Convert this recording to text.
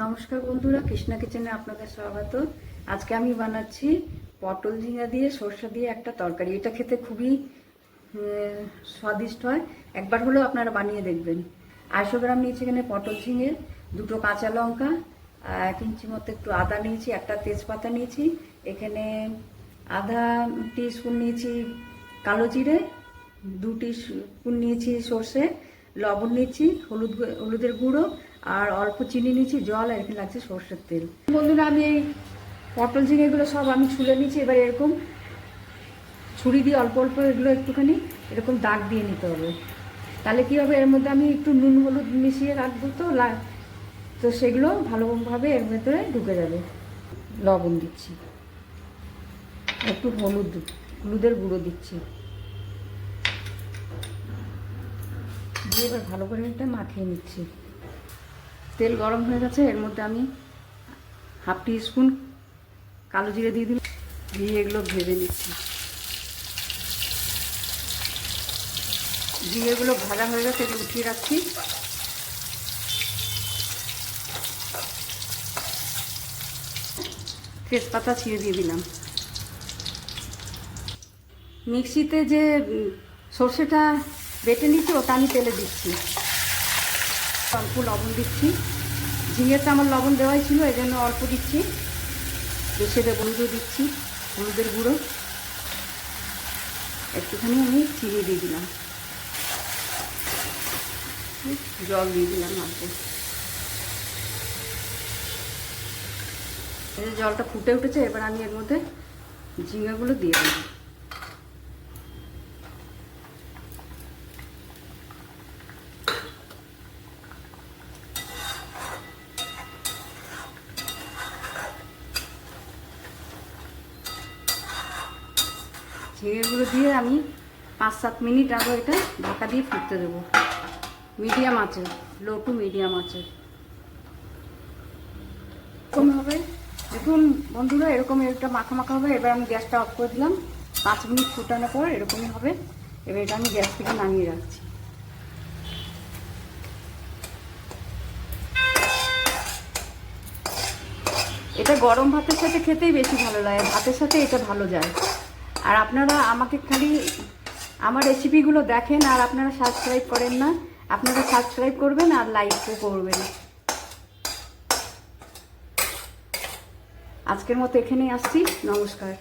নমস্কার বন্ধুরা, কৃষ্ণা কিচেনে আপনাদের স্বাগত। আজকে আমি বানাচ্ছি পটল ঝিঙা দিয়ে সরষে দিয়ে একটা তরকারি। এটা খেতে খুবই স্বাদিষ্ট হয়। একবার হলেও আপনারা বানিয়ে দেখবেন। 250 গ্রাম নিয়েছি এখানে পটল ঝিঙে, 2টো কাঁচা লঙ্কা, 1 ইঞ্চি মতো একটু আদা নিয়েছি, একটা তেজপাতা নিয়েছি, এখানে আধা টিস্পুন নিয়েছি কালো জিরে, 2 টিস্পুন নিয়েছি সর্ষে, লবণ নিয়েছি, হলুদের গুঁড়ো আর অল্প চিনি নিয়েছি, জল, আর এখানে লাগছে সর্ষের তেল। বন্ধুরা, আমি এই পটল ঝিঙেগুলো সব আমি ছুলে নিয়েছি। এবার এরকম ছুরি দিয়ে অল্প অল্প এগুলো একটুখানি এরকম দাগ দিয়ে নিতে হবে। তাহলে কী হবে, এর মধ্যে আমি একটু নুন হলুদ মিশিয়ে রাখবো, তো সেগুলো ভালোভাবে এর ভেতরে ঢুকে যাবে। লবণ দিচ্ছি, একটু হলুদের গুঁড়ো দিচ্ছি, দিয়ে এবার ভালো করে এটা মাখিয়ে নিচ্ছি। তেল গরম হয়ে গেছে, এর মধ্যে আমি 1/2 টিস্পুন কালো জিরে দিয়ে দিলাম, দিয়ে এগুলো ভেজে নিচ্ছি। জিরেগুলো ভাজা হয়ে গেছে, এগুলো উঠিয়ে রাখছি। তেজপাতা ছিঁড়ে দিয়ে দিলাম। মিক্সিতে যে সর্ষেটা বেটে নিচ্ছি ওটা আমি তেলে দিচ্ছি। অল্প লবণ দিচ্ছি, ঝিঙেটা আমার লবণ দেওয়াই ছিল, এই জন্য অল্প দিচ্ছি। বেশি হলুদও দিচ্ছি, হলুদের গুঁড়ো একটুখানি আমি চিনি দিয়ে দিলাম, জল দিয়ে দিলাম অল্প। এই জলটা ফুটে উঠেছে, এবার আমি এর মধ্যে ঝিঙেগুলো দিয়ে দিলাম। ঝিঙেগুলো দিয়ে আমি 5-7 মিনিট আগে এটা ঢাকা দিয়ে ফুটতে দেবো, মিডিয়াম আঁচে, লো টু মিডিয়াম আঁচে। এরকম হবে, দেখুন বন্ধুরা, এরকম এটা মাখা মাখা হবে। এবার আমি গ্যাসটা অফ করে দিলাম। 5 মিনিট ফুটানোর পর এরকমই হবে। এবার এটা আমি গ্যাস থেকে নামিয়ে রাখছি। এটা গরম ভাতের সাথে খেতেই বেশি ভালো লাগে, ভাতের সাথে এটা ভালো যায়। আর আপনারা আমাকে খালি আমার রেসিপিগুলো দেখেন আর আপনারা সাবস্ক্রাইব করেন না। আপনারা সাবস্ক্রাইব করবেন আর লাইকও করবেন। আজকের মতো এখানেই আসছি, নমস্কার।